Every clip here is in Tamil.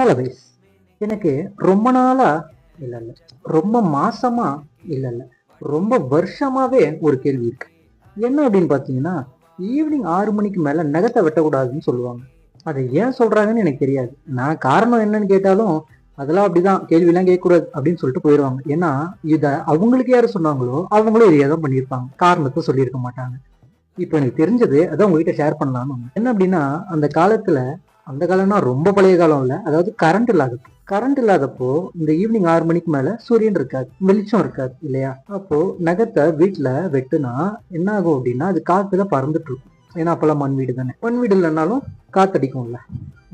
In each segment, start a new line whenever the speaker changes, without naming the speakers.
ஹலோ கைஸ், எனக்கு ரொம்ப நாளா இல்லை இல்லை ரொம்ப மாசமா இல்லை இல்லை ரொம்ப வருஷமாவே ஒரு கேள்வி இருக்கு. என்ன அப்படின்னு பார்த்தீங்கன்னா, ஈவினிங் 6 மணிக்கு மேலே நகத்தை வெட்டக்கூடாதுன்னு சொல்லுவாங்க. அதை ஏன் சொல்றாங்கன்னு எனக்கு தெரியாது. நான் காரணம் என்னன்னு கேட்டாலும் அதெல்லாம் அப்படிதான், கேள்வியெல்லாம் கேட்கக்கூடாது அப்படின்னு சொல்லிட்டு போயிடுவாங்க. ஏன்னா இதை அவங்களுக்கு யாரு சொன்னாங்களோ அவங்களும் இதையே தான் பண்ணியிருப்பாங்க, காரணத்தை சொல்லியிருக்க மாட்டாங்க. இப்போ எனக்கு தெரிஞ்சது அதான் உங்ககிட்ட ஷேர் பண்ணலாம்னு. என்ன அப்படின்னா, அந்த காலத்துல, அந்த காலம்னா ரொம்ப பழைய காலம் இல்லை, அதாவது கரண்ட் இல்லாதப்போ இந்த ஈவினிங் 6 மணிக்கு மேல சூரியன் இருக்காது, வெளிச்சம் இருக்காது இல்லையா? அப்போ நகத்தை வீட்டுல வெட்டுனா என்ன ஆகும் அப்படின்னா, அது காத்துல பறந்துட்டு இருக்கும். ஏன்னா அப்பெல்லாம் மண் வீடு தானே, மண் வீடு இல்லைன்னாலும் காத்தடிக்கும்ல,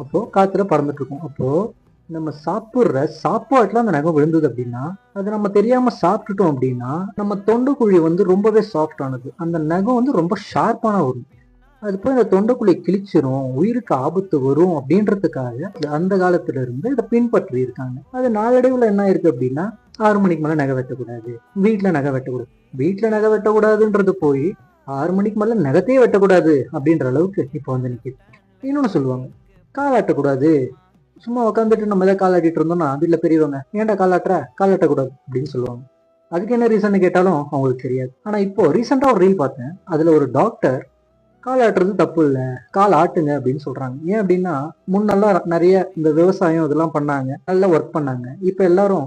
அப்போ காத்துல பறந்துட்டு இருக்கும். அப்போ நம்ம சாப்பிட்ற சாப்பாட்டுல அந்த நகம் விழுந்தது அப்படின்னா, அது நம்ம தெரியாம சாப்பிட்டுட்டோம் அப்படின்னா, நம்ம தொண்டைக்குழி ரொம்பவே சாஃப்ட் ஆனது, அந்த நகம் ரொம்ப ஷார்ப்பான வரும். அது போய் அந்த தொண்டைக்குழி கிழிச்சிரும், உயிருக்கு ஆபத்து வரும் அப்படின்றதுக்காக அந்த காலத்துல இருந்து இதை பின்பற்றி இருக்காங்க. அது நாளடைவுல என்ன இருக்கு அப்படின்னா, 6 மணிக்கு மேல நகை வெட்டக்கூடாது, வீட்டுல நகை வெட்டக்கூடாது, வீட்டுல நகை வெட்டக்கூடாதுன்றது போய் 6 மணிக்கு மேல நகத்தையே வெட்டக்கூடாது அப்படின்ற அளவுக்கு இப்போ நிக்குது. இன்னொன்னு சொல்லுவாங்க, காலாட்டக்கூடாது. சும்மா உட்காந்துட்டு நம்ம ஏதாவது காலாட்டிட்டு இருந்தோம்னா வீட்டுல பெரியவங்க, ஏன்டா காலாட்டக்கூடாது அப்படின்னு சொல்லுவாங்க. அதுக்கு என்ன ரீசன் கேட்டாலும் அவங்களுக்கு தெரியாது. ஆனா இப்போ ரீசெண்டா ஒரு ரீல் பார்த்தேன், அதுல ஒரு டாக்டர் கால் ஆட்டுறது தப்பு இல்லை, கால் ஆட்டுங்க அப்படின்னு சொல்றாங்க. ஏன் அப்படின்னா, முன்னெல்லாம் நிறைய இந்த விவசாயம் இதெல்லாம் பண்ணாங்க, நல்லா ஒர்க் பண்ணாங்க. இப்ப எல்லாரும்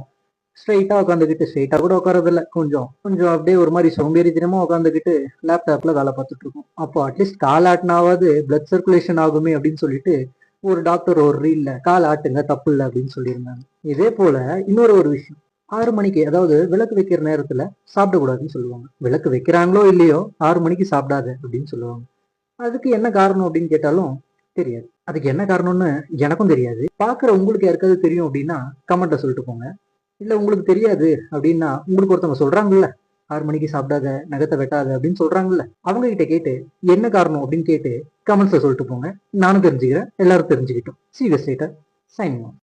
ஸ்ட்ரைட்டா உட்காந்துக்கிட்டு, ஸ்ட்ரைட்டா கூட உட்காரதில்ல, கொஞ்சம் கொஞ்சம் அப்படியே ஒரு மாதிரி சோம்பேறித்தனமா உட்காந்துக்கிட்டு லேப்டாப்ல வேலை பார்த்துட்டு இருக்கோம். அப்போ அட்லீஸ்ட் கால் ஆட்டினாவது பிளட் சர்க்குலேஷன் ஆகுமே அப்படின்னு சொல்லிட்டு ஒரு டாக்டர் ஒரு ரீல்ல கால் ஆட்டுங்க தப்பு இல்லை அப்படின்னு சொல்லியிருந்தாங்க. இதே போல இன்னொரு விஷயம், 6 மணிக்கு, அதாவது விளக்கு வைக்கிற நேரத்துல சாப்பிடக்கூடாதுன்னு சொல்லுவாங்க. விளக்கு வைக்கிறாங்களோ இல்லையோ 6 மணிக்கு சாப்பிடாத அப்படின்னு சொல்லுவாங்க. அதுக்கு என்ன காரணம் அப்படின்னு கேட்டாலும் தெரியாது. அதுக்கு என்ன காரணம்னு எனக்கும் தெரியாது. பாக்குற உங்களுக்கு யாருக்காவது தெரியும் அப்படின்னா கமெண்ட்ல சொல்லிட்டு போங்க. இல்ல உங்களுக்கு தெரியாது அப்படின்னா, உங்களுக்கு ஒருத்தவங்க சொல்றாங்கல்ல 6 மணிக்கு சாப்பிடாத, நகத்தை வெட்டாத அப்படின்னு சொல்றாங்கல்ல, அவங்க கிட்ட கேட்டு என்ன காரணம் அப்படின்னு கேட்டு கமெண்ட்ஸ்ல சொல்லிட்டு போங்க. நானும் தெரிஞ்சுக்கிறேன், எல்லாரும் தெரிஞ்சுக்கிட்டோம். See you later. Signing off.